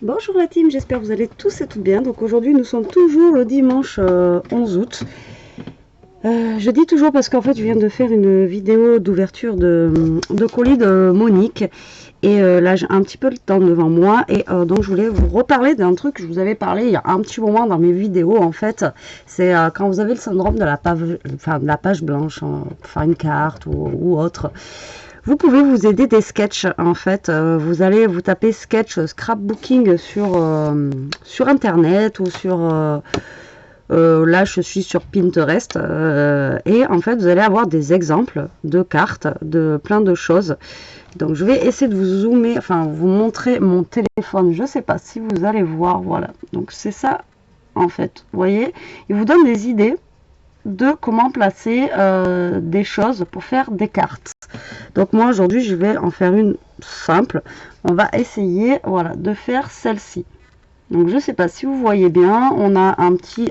Bonjour la team, j'espère que vous allez tous et toutes bien. Donc aujourd'hui nous sommes toujours le dimanche 11 août. Je dis toujours parce qu'en fait je viens de faire une vidéo d'ouverture de colis de Monique. Et là j'ai un petit peu le temps devant moi. Et donc je voulais vous reparler d'un truc que je vous avais parlé il y a un petit moment dans mes vidéos en fait. C'est quand vous avez le syndrome de la page blanche, hein, pour faire une carte ou autre. Vous pouvez vous aider des sketchs en fait. Vous allez vous taper sketch scrapbooking sur internet ou sur là je suis sur Pinterest et en fait vous allez avoir des exemples de cartes de plein de choses. Donc je vais essayer de vous zoomer, enfin vous montrer mon téléphone. Je sais pas si vous allez voir, voilà. Donc c'est ça en fait. Vous voyez, il vous donne des idées de comment placer des choses pour faire des cartes. Donc moi aujourd'hui je vais en faire une simple. On va essayer voilà de faire celle-ci. Donc je sais pas si vous voyez bien, on a un petit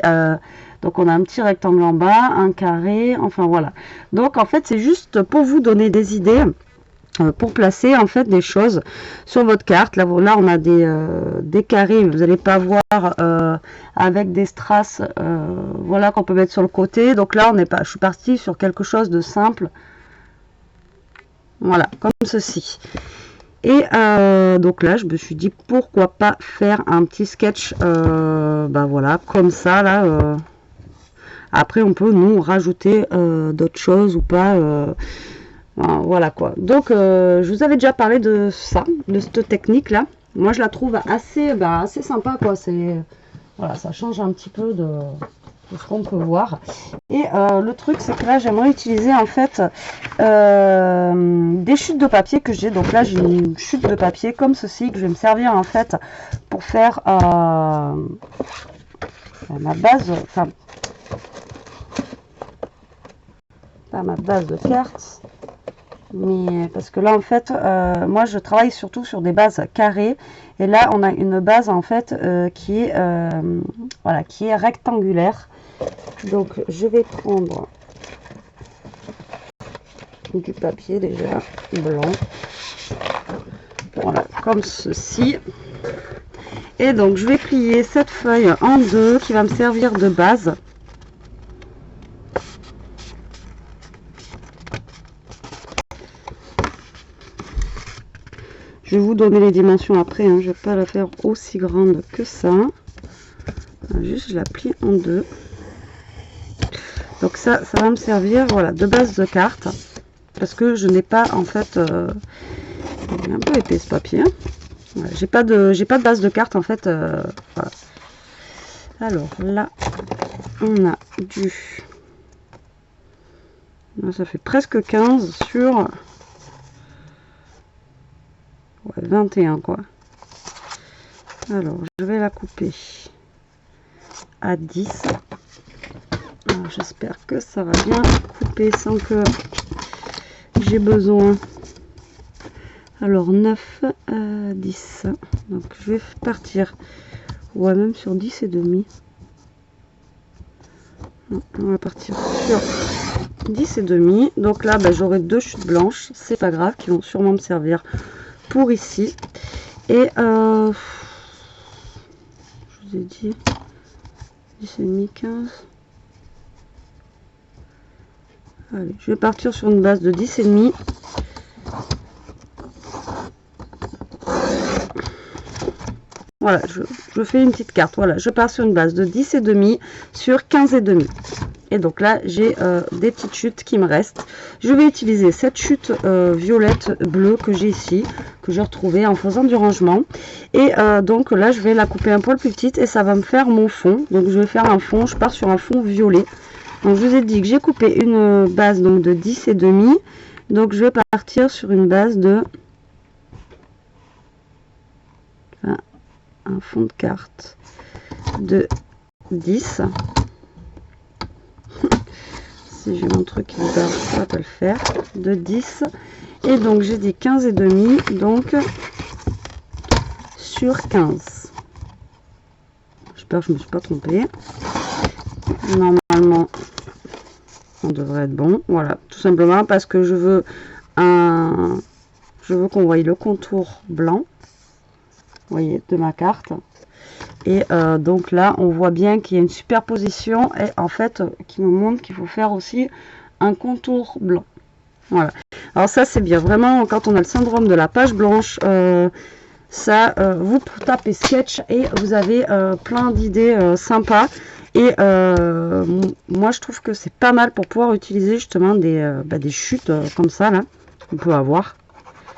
donc on a un petit rectangle en bas, un carré, enfin voilà. Donc en fait c'est juste pour vous donner des idées pour placer en fait des choses sur votre carte. Là on a des carrés, vous n'allez pas voir avec des strass voilà qu'on peut mettre sur le côté. Donc là je suis partie sur quelque chose de simple, voilà comme ceci. Et donc là je me suis dit pourquoi pas faire un petit sketch bah voilà comme ça là. Après on peut nous rajouter d'autres choses ou pas. Voilà quoi. Donc je vous avais déjà parlé de ça, de cette technique là. Moi je la trouve assez sympa quoi. C'est voilà, ça change un petit peu de ce qu'on peut voir. Et le truc c'est que là j'aimerais utiliser en fait des chutes de papier que j'ai. Donc là j'ai une chute de papier comme ceci que je vais me servir en fait pour faire ma base, enfin pas ma base de cartes. Mais parce que là en fait moi je travaille surtout sur des bases carrées et là on a une base en fait qui est voilà, qui est rectangulaire. Donc je vais prendre du papier déjà blanc, voilà comme ceci, et donc je vais plier cette feuille en deux qui va me servir de base. Je vais vous donner les dimensions après, hein. Je ne vais pas la faire aussi grande que ça. Juste, je la plie en deux. Donc ça va me servir, voilà, de base de carte. Parce que je n'ai pas, en fait, il est un peu épais ce papier. Voilà, j'ai pas de base de carte, en fait. Voilà. Alors là, on a du... Là, ça fait presque 15 sur... Ouais, 21 quoi. Alors je vais la couper à 10. J'espère que ça va bien couper sans que j'ai besoin. Alors 9 à 10. Donc je vais partir, ouais, même sur 10 et demi. On va partir sur 10 et demi. Donc là j'aurai deux chutes blanches, c'est pas grave, qui vont sûrement me servir pour ici. Et je vous ai dit 10 et demi, 15. Allez, je vais partir sur une base de 10 et demi. Voilà, je fais une petite carte. Voilà, je pars sur une base de 10 et demi sur 15 et demi. Et donc là, j'ai des petites chutes qui me restent. Je vais utiliser cette chute violette bleue que j'ai ici, que j'ai retrouvée en faisant du rangement. Et donc là, je vais la couper un poil plus petite et ça va me faire mon fond. Donc je vais faire un fond, je pars sur un fond violet. Donc je vous ai dit que j'ai coupé une base donc de 10 et demi. Donc je vais partir sur une base de... Enfin, un fond de carte de 10. Si j'ai mon truc qui barre, ça va pas le faire. De 10. Et donc j'ai dit 15 et demi, donc sur 15. J'espère que je me suis pas trompée. Normalement on devrait être bon. Voilà, tout simplement parce que je veux qu'on voie le contour blanc. voyez, de ma carte. Et donc là, on voit bien qu'il y a une superposition et en fait, qui me montre qu'il faut faire aussi un contour blanc. Voilà. Alors ça, c'est bien. Vraiment, quand on a le syndrome de la page blanche, ça, vous tapez sketch et vous avez plein d'idées sympas. Et moi, je trouve que c'est pas mal pour pouvoir utiliser justement des chutes comme ça, là, qu'on peut avoir.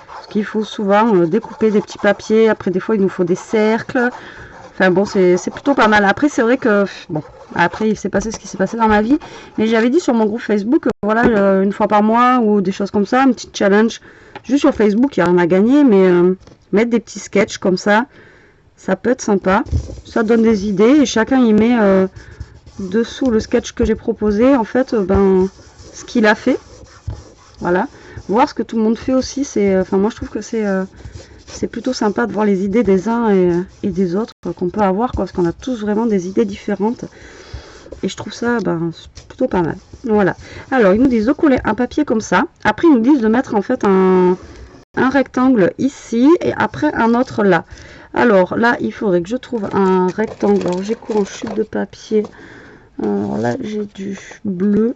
Parce qu'il faut souvent découper des petits papiers. Après, des fois, il nous faut des cercles. Enfin bon, c'est plutôt pas mal. Après, c'est vrai que, bon, après, il s'est passé ce qui s'est passé dans ma vie. Mais j'avais dit sur mon groupe Facebook, voilà, une fois par mois ou des choses comme ça, un petit challenge. Juste sur Facebook, il n'y a rien à gagner, mais mettre des petits sketchs comme ça peut être sympa. Ça donne des idées et chacun y met dessous le sketch que j'ai proposé, en fait, ce qu'il a fait. Voilà. Voir ce que tout le monde fait aussi, c'est, enfin, moi je trouve que c'est plutôt sympa de voir les idées des uns et des autres qu'on peut avoir, quoi, parce qu'on a tous vraiment des idées différentes. Et je trouve ça plutôt pas mal. Voilà. Alors, ils nous disent de coller un papier comme ça. Après, ils nous disent de mettre en fait un rectangle ici et après un autre là. Alors là, il faudrait que je trouve un rectangle. Alors, j'ai quoi en chute de papier? Alors là, j'ai du bleu.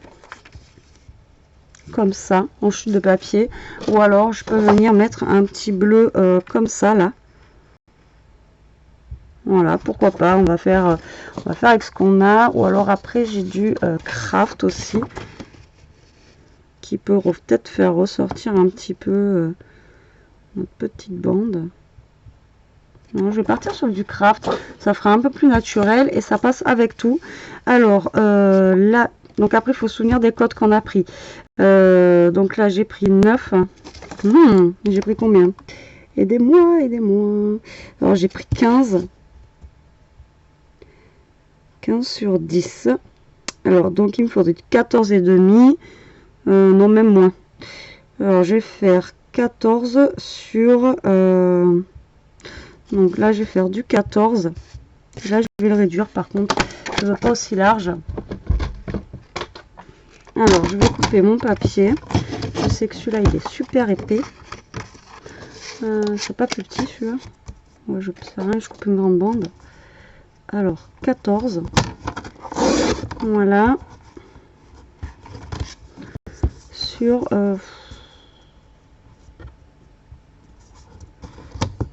Comme ça, en chute de papier. Ou alors, je peux venir mettre un petit bleu comme ça, là. Voilà, pourquoi pas. On va faire avec ce qu'on a. Ou alors, après, j'ai du craft aussi. Qui peut peut-être faire ressortir un petit peu notre petite bande. Non, je vais partir sur du craft. Ça fera un peu plus naturel et ça passe avec tout. Alors, là, donc après, il faut se souvenir des codes qu'on a pris. Donc là, j'ai pris 9. J'ai pris combien? Aidez-moi, aidez-moi. Alors, j'ai pris 15. 15 sur 10. Alors, donc, il me faudrait 14 et demi. Non, même moins. Alors, je vais faire 14 sur... donc là, je vais faire du 14. Là, je vais le réduire, par contre. Je ne veux pas aussi large. Alors, je vais couper mon papier. Je sais que celui-là, il est super épais. C'est pas plus petit, celui-là. Ouais, je coupe une grande bande. Alors, 14. Voilà. Sur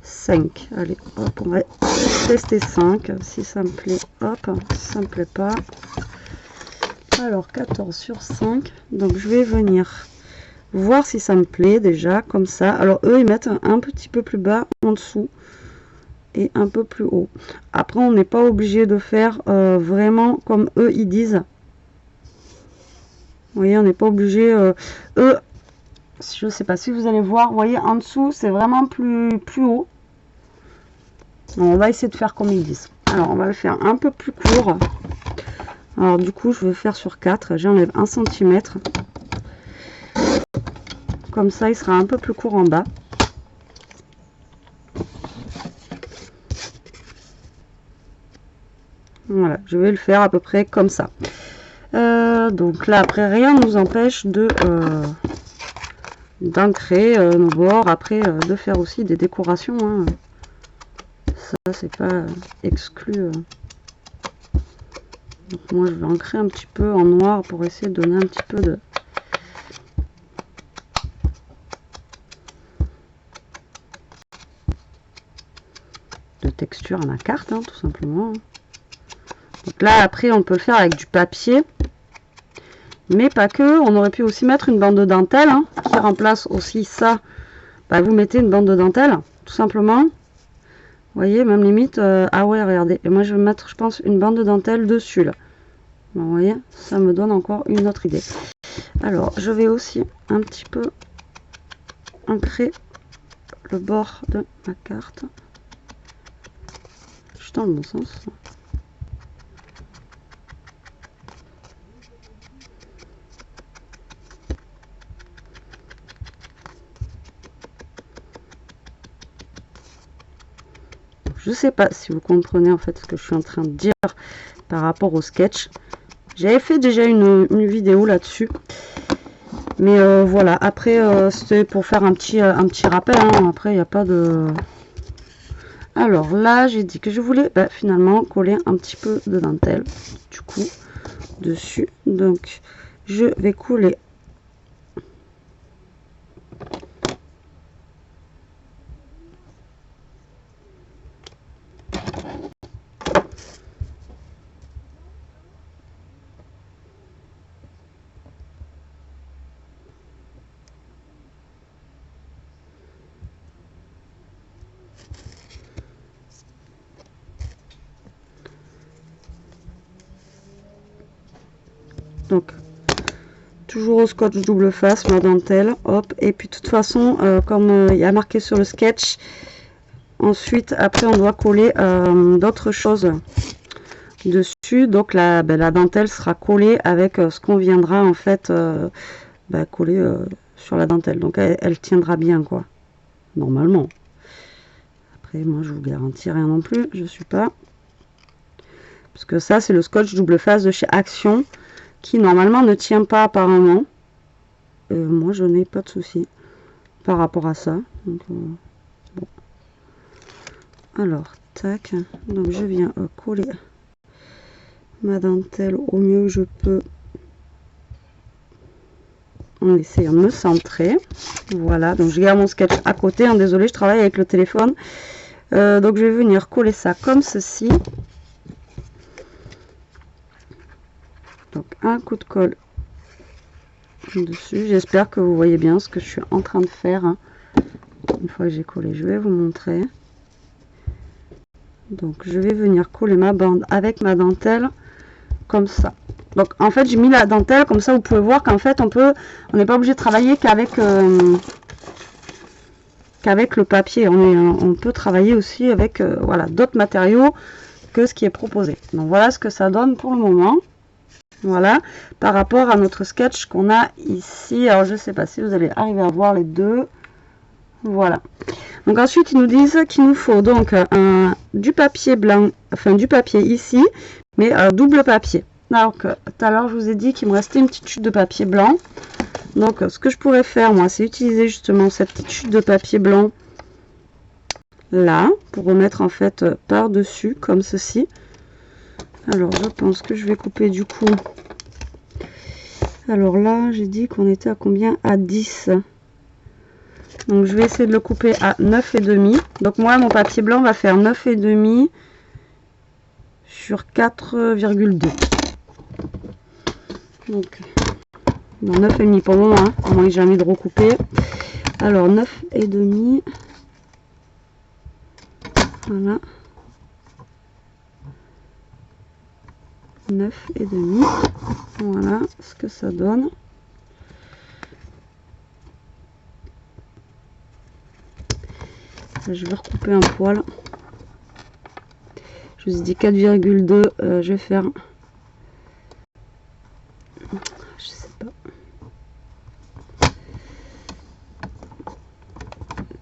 5. Allez, hop, on va tester 5. Si ça me plaît, hop. Si ça me plaît pas... Alors, 14 sur 5. Donc, je vais venir voir si ça me plaît déjà, comme ça. Alors, eux, ils mettent un petit peu plus bas en dessous et un peu plus haut. Après, on n'est pas obligé de faire vraiment comme eux, ils disent. Vous voyez, on n'est pas obligé. Eux, je ne sais pas si vous allez voir, vous voyez, en dessous, c'est vraiment plus haut. On va essayer de faire comme ils disent. Alors, on va le faire un peu plus court. Alors du coup, je vais faire sur 4. J'enlève 1 cm. Comme ça, il sera un peu plus court en bas. Voilà, je vais le faire à peu près comme ça. Donc là, après, rien ne nous empêche d'ancrer nos bords. Après, de faire aussi des décorations. Hein. Ça, c'est pas exclu. Donc moi je vais ancrer un petit peu en noir pour essayer de donner un petit peu de texture à ma carte, hein, tout simplement. Donc là après on peut le faire avec du papier, mais pas que. On aurait pu aussi mettre une bande de dentelle hein, qui remplace aussi ça. Vous mettez une bande de dentelle, tout simplement. Vous voyez, même limite, ah ouais, regardez. Et moi, je vais mettre, je pense, une bande de dentelle dessus, là. Bon, vous voyez, ça me donne encore une autre idée. Alors, je vais aussi un petit peu ancrer le bord de ma carte. Je suis dans le bon sens. Je sais pas si vous comprenez en fait ce que je suis en train de dire par rapport au sketch. J'avais fait déjà une vidéo là-dessus. Mais voilà, après c'était pour faire un petit rappel. Hein. Après, il n'y a pas de... Alors là, j'ai dit que je voulais finalement coller un petit peu de dentelle du coup dessus. Donc je vais coller donc toujours au scotch double face ma dentelle, hop, et puis de toute façon comme il y a marqué sur le sketch, ensuite après on doit coller d'autres choses dessus, donc la dentelle sera collée avec ce qu'on viendra en fait coller sur la dentelle, donc elle tiendra bien quoi, normalement. Après moi je vous garantis rien non plus, je suis pas, parce que ça c'est le scotch double face de chez Action qui normalement ne tient pas apparemment. Moi je n'ai pas de souci par rapport à ça. Donc, bon. Alors tac, donc je viens coller ma dentelle au mieux que je peux en essayant de me centrer. Voilà, donc je garde mon sketch à côté, hein, désolé je travaille avec le téléphone. Donc je vais venir coller ça comme ceci. Donc un coup de colle dessus, j'espère que vous voyez bien ce que je suis en train de faire, hein. Une fois que j'ai collé, je vais vous montrer. Donc je vais venir coller ma bande avec ma dentelle comme ça. Donc en fait j'ai mis la dentelle comme ça, vous pouvez voir qu'en fait on n'est pas obligé de travailler qu'avec le papier, on peut travailler aussi avec voilà, d'autres matériaux que ce qui est proposé. Donc voilà ce que ça donne pour le moment. Voilà, par rapport à notre sketch qu'on a ici. Alors je sais pas si vous allez arriver à voir les deux. Voilà. Donc ensuite ils nous disent qu'il nous faut donc du papier blanc, enfin du papier ici, mais double papier. Alors que tout à l'heure je vous ai dit qu'il me restait une petite chute de papier blanc. Donc ce que je pourrais faire moi, c'est utiliser justement cette petite chute de papier blanc là, pour remettre en fait par dessus comme ceci. Alors je pense que je vais couper du coup. Alors là j'ai dit qu'on était à combien? À 10. Donc je vais essayer de le couper à 9,5. Donc moi mon papier blanc va faire 9,5 sur 4,2. Donc dans 9,5 pour le moment, hein, à moins que j'ai envie de recouper. Alors 9,5. Voilà. 9,5. Voilà ce que ça donne. Je vais recouper un poil. Je vous ai dit 4,2. Je vais faire. Je sais pas.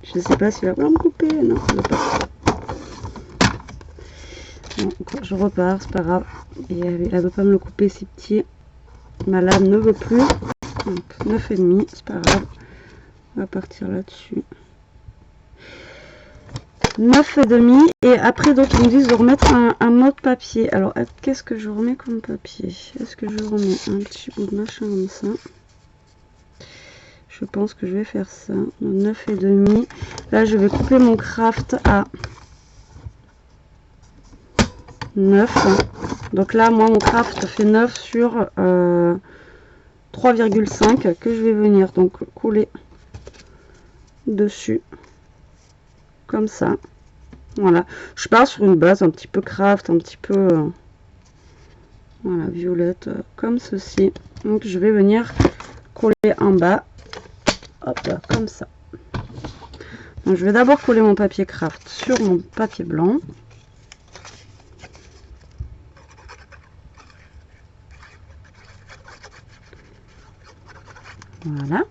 Je sais pas s'il va vouloir me couper. Non, il va pas. Bon, je repars, c'est pas grave. Et elle ne veut pas me le couper si petit. Ma lame ne veut plus. Donc 9,5, c'est pas grave. On va partir là-dessus. 9,5. Et après, donc, ils me disent de remettre un autre papier. Alors, qu'est-ce que je remets comme papier? Est-ce que je remets un petit bout de machin comme ça? Je pense que je vais faire ça. 9,5. Là, je vais couper mon craft à 9. Donc là, moi, mon craft fait 9 sur 3,5 que je vais venir donc coller dessus. Comme ça. Voilà. Je pars sur une base un petit peu craft, un petit peu voilà, violette, comme ceci. Donc je vais venir coller en bas. Hop là, comme ça. Donc je vais d'abord coller mon papier craft sur mon papier blanc. Voilà.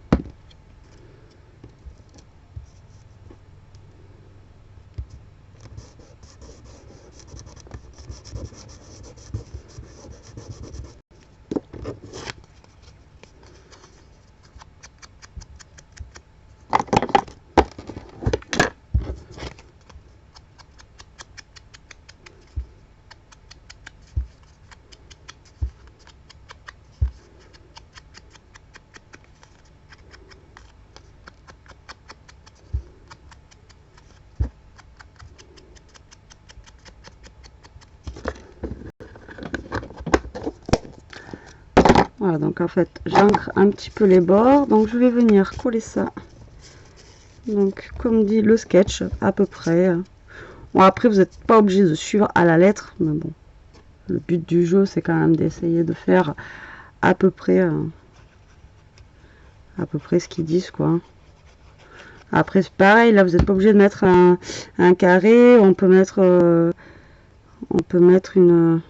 Voilà, donc en fait, j'ancre un petit peu les bords. Donc je vais venir coller ça. Donc comme dit le sketch, à peu près. Bon, après, vous n'êtes pas obligé de suivre à la lettre. Mais bon, le but du jeu, c'est quand même d'essayer de faire à peu près ce qu'ils disent, quoi. Après, c'est pareil, là, vous n'êtes pas obligé de mettre un carré. On peut mettre une...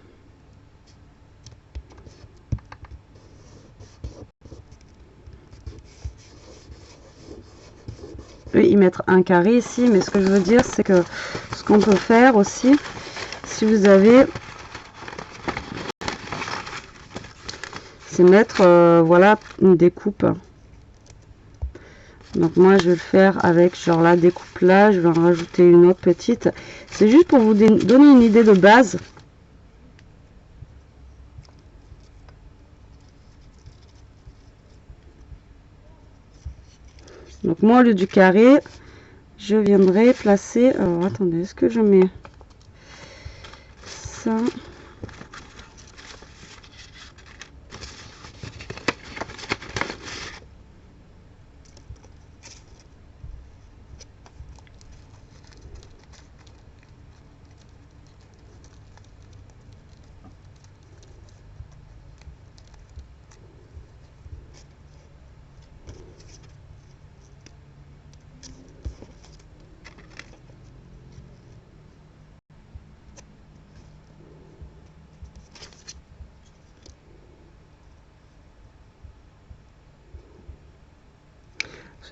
Oui, y mettre un carré ici, mais ce que je veux dire, c'est que ce qu'on peut faire aussi, si vous avez... c'est mettre, voilà, une découpe. Donc moi, je vais le faire avec, genre, la découpe là, je vais en rajouter une autre petite. C'est juste pour vous donner une idée de base. Donc moi, au lieu du carré, je viendrai placer... Alors, attendez, est-ce que je mets ça?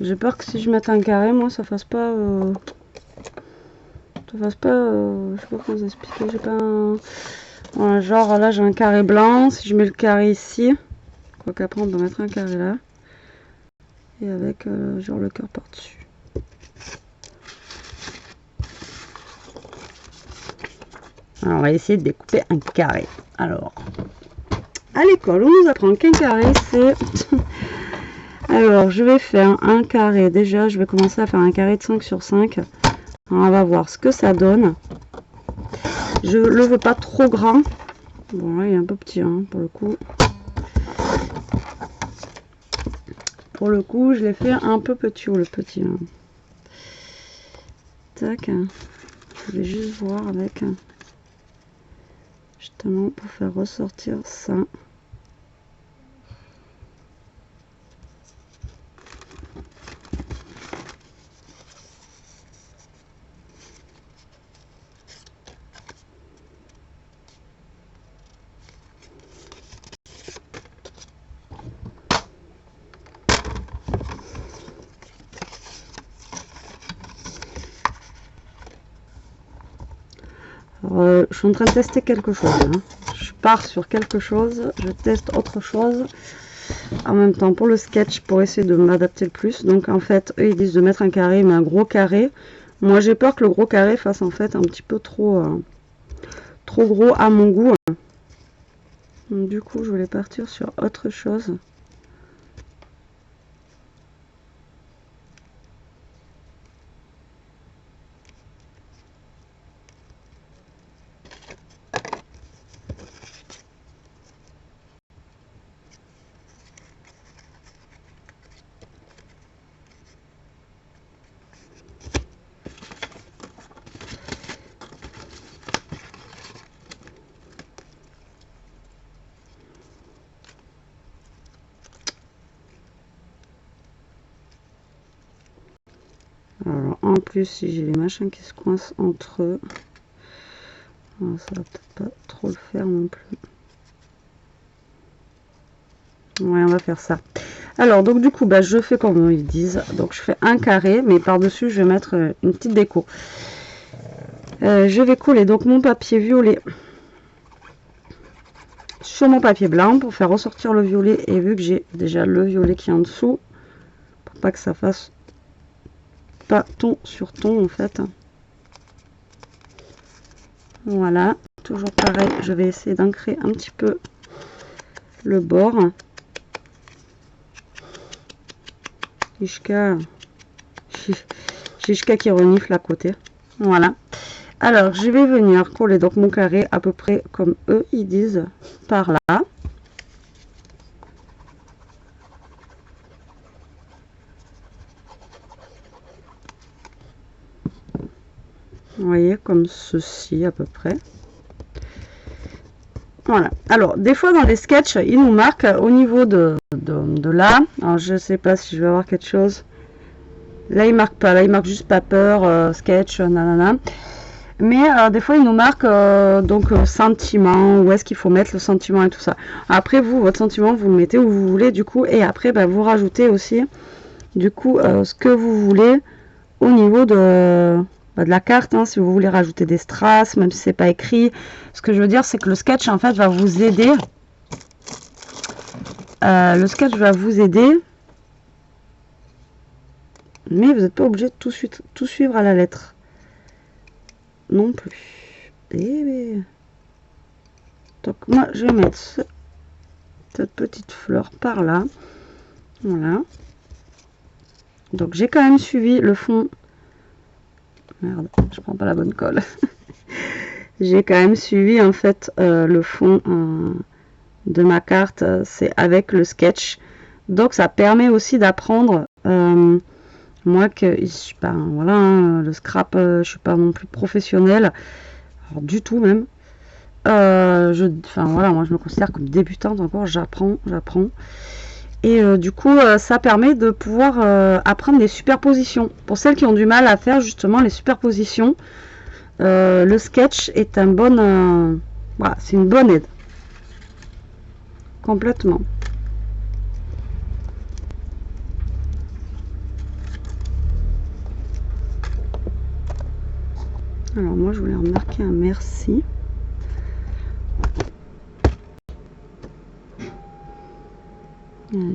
J'ai peur que si je mette un carré, moi, ça fasse pas... je sais pas comment vous expliquer, j'ai pas un... Voilà, genre là, j'ai un carré blanc, si je mets le carré ici, quoi qu'après, on peut mettre un carré là, et avec, genre, le cœur par-dessus. Alors, on va essayer de découper un carré. Alors, à l'école, on nous apprend qu'un carré, c'est... Alors, je vais faire un carré. Déjà, je vais commencer à faire un carré de 5 sur 5. Alors, on va voir ce que ça donne. Je le veux pas trop grand. Bon, là, il est un peu petit, hein, pour le coup. Pour le coup, je l'ai fait un peu petit, ou le petit. Hein. Tac. Je vais juste voir avec... justement, pour faire ressortir ça. Je suis en train de tester quelque chose. Hein. Je pars sur quelque chose, je teste autre chose en même temps pour le sketch pour essayer de m'adapter le plus. Donc en fait, eux ils disent de mettre un carré, mais un gros carré. Moi j'ai peur que le gros carré fasse en fait un petit peu trop gros à mon goût. Donc, du coup, je voulais partir sur autre chose. Alors, en plus, si j'ai les machins qui se coincent entre eux, ça va peut-être pas trop le faire non plus. Ouais, on va faire ça. Alors, donc du coup, bah, je fais comme ils disent. Donc, je fais un carré, mais par-dessus, je vais mettre une petite déco. Je vais coller donc mon papier violet sur mon papier blanc pour faire ressortir le violet. Et vu que j'ai déjà le violet qui est en dessous, pour pas que ça fasse pas ton sur ton en fait. Voilà, toujours pareil, je vais essayer d'ancrer un petit peu le bord jusqu'à qui renifle à côté. Voilà. Alors je vais venir coller donc mon carré à peu près comme eux ils disent par là. Vous voyez, comme ceci à peu près. Voilà. Alors, des fois dans les sketchs, ils nous marquent au niveau de là. Alors, je sais pas si je vais avoir quelque chose. Là, il marque pas. Là, il marque juste paper, sketch, nanana. Mais des fois, il nous marque donc sentiment, où est-ce qu'il faut mettre le sentiment et tout ça. Après, vous, votre sentiment, vous le mettez où vous voulez, du coup. Et après, bah, vous rajoutez aussi, du coup, ce que vous voulez au niveau de la carte, hein, si vous voulez rajouter des strass, même si c'est pas écrit. Ce que je veux dire, c'est que le sketch, en fait, va vous aider. Le sketch va vous aider. Mais vous n'êtes pas obligé de tout suivre à la lettre. Non plus. Et donc, moi, je vais mettre cette petite fleur par là. Voilà. Donc, j'ai quand même suivi le fond. Merde, je prends pas la bonne colle. J'ai quand même suivi, en fait, le fond de ma carte. C'est avec le sketch. Donc, ça permet aussi d'apprendre... moi que je suis pas, voilà, hein, le scrap, je suis pas non plus professionnelle, alors, du tout même. Enfin voilà, moi je me considère comme débutante encore, j'apprends. Et du coup, ça permet de pouvoir apprendre les superpositions. Pour celles qui ont du mal à faire justement les superpositions, le sketch est un bon, voilà, c'est une bonne aide, complètement. Alors moi je voulais remarquer un merci.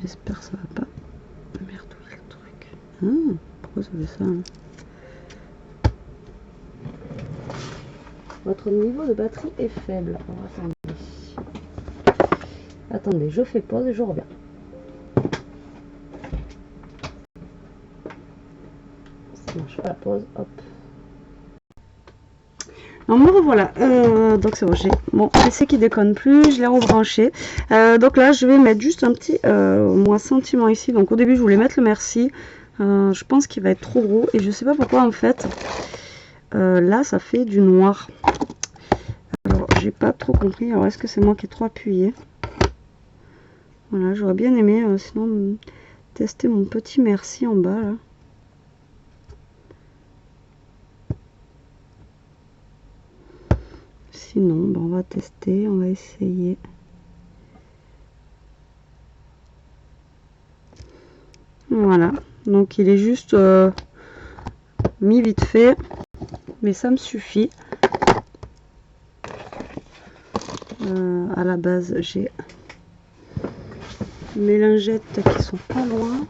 J'espère que ça va pas. Merde, où est le truc? Ah, pourquoi ça fait ça hein? Votre niveau de batterie est faible. Alors, attendez, je fais pause et je reviens. Ça marche pas la pause, hop. Non, me revoilà. Donc c'est bon, j'ai mon PC qui déconne plus, je l'ai rebranché. Donc là, je vais mettre juste un petit moi sentiment ici. Donc au début, je voulais mettre le merci. Je pense qu'il va être trop gros et je sais pas pourquoi en fait. Là, ça fait du noir. Alors, j'ai pas trop compris. Alors, est-ce que c'est moi qui ai trop appuyé? Voilà, j'aurais bien aimé sinon tester mon petit merci en bas là. Sinon, ben, on va tester, on va essayer. Voilà, donc il est juste mis vite fait, mais ça me suffit. À la base, j'ai mes lingettes qui sont pas loin.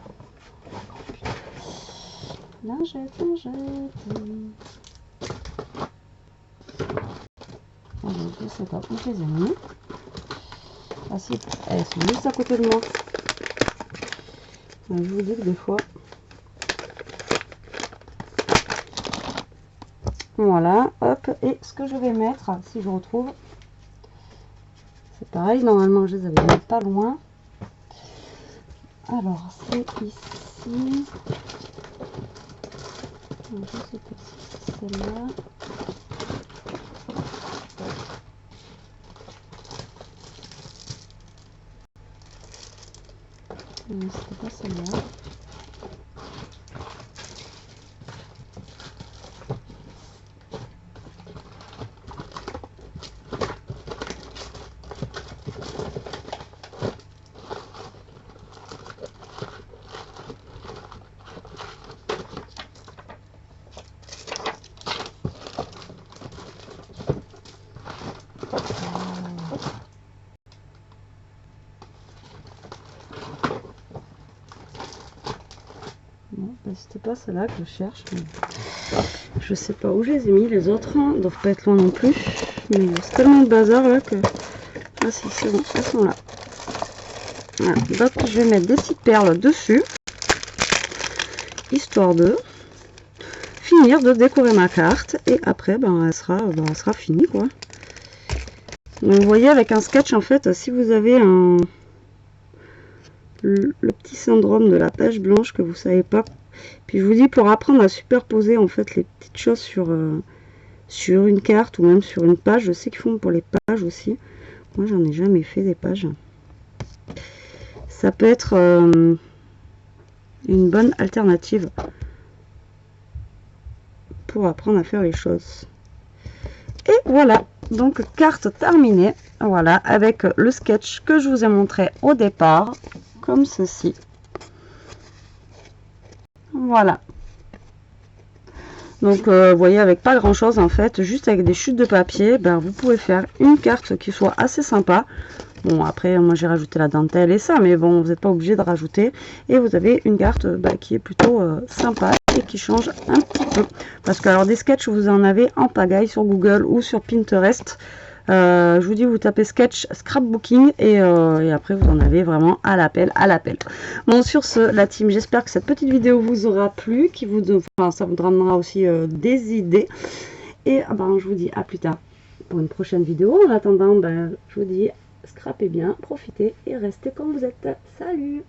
Lingettes. Alors, je sais pas où je les ai mis. Ah si, elles sont juste à côté de moi. Je vous dis que des fois... Voilà, hop. Et ce que je vais mettre, si je retrouve... C'est pareil, normalement je les avais mis pas loin. Alors, c'est ici. Je sais pas si c'est celle-là. C'était pas celle-là. C'était pas celle-là que je cherche. Mais... je sais pas où je les ai mis, les autres. Ils doivent pas être loin non plus. Mais c'est tellement de bazar là que... ah si, c'est bon, elles sont là. Voilà. Donc je vais mettre des petites perles dessus. Histoire de finir de décorer ma carte. Et après, ben, elle sera finie quoi. Donc vous voyez avec un sketch en fait, si vous avez le petit syndrome de la page blanche que vous savez pas. Puis je vous dis, pour apprendre à superposer en fait les petites choses sur sur une carte ou même sur une page. Je sais qu'ils font pour les pages aussi. Moi, j'en ai jamais fait des pages. Ça peut être une bonne alternative pour apprendre à faire les choses. Et voilà, donc carte terminée. Voilà, avec le sketch que je vous ai montré au départ, comme ceci. Voilà. Donc vous voyez, avec pas grand chose en fait, juste avec des chutes de papier, ben, vous pouvez faire une carte qui soit assez sympa. Bon, après moi j'ai rajouté la dentelle et ça, mais bon, vous n'êtes pas obligé de rajouter. Et vous avez une carte qui est plutôt sympa et qui change un petit peu. Parce que alors des sketchs, vous en avez en pagaille sur Google ou sur Pinterest. Je vous dis, vous tapez sketch scrapbooking et après vous en avez vraiment à l'appel, à l'appel. Bon, sur ce, la team, j'espère que cette petite vidéo vous aura plu, ça vous donnera aussi des idées. Et ben, je vous dis à plus tard pour une prochaine vidéo. En attendant, ben, je vous dis, scrapez bien, profitez et restez comme vous êtes. Salut!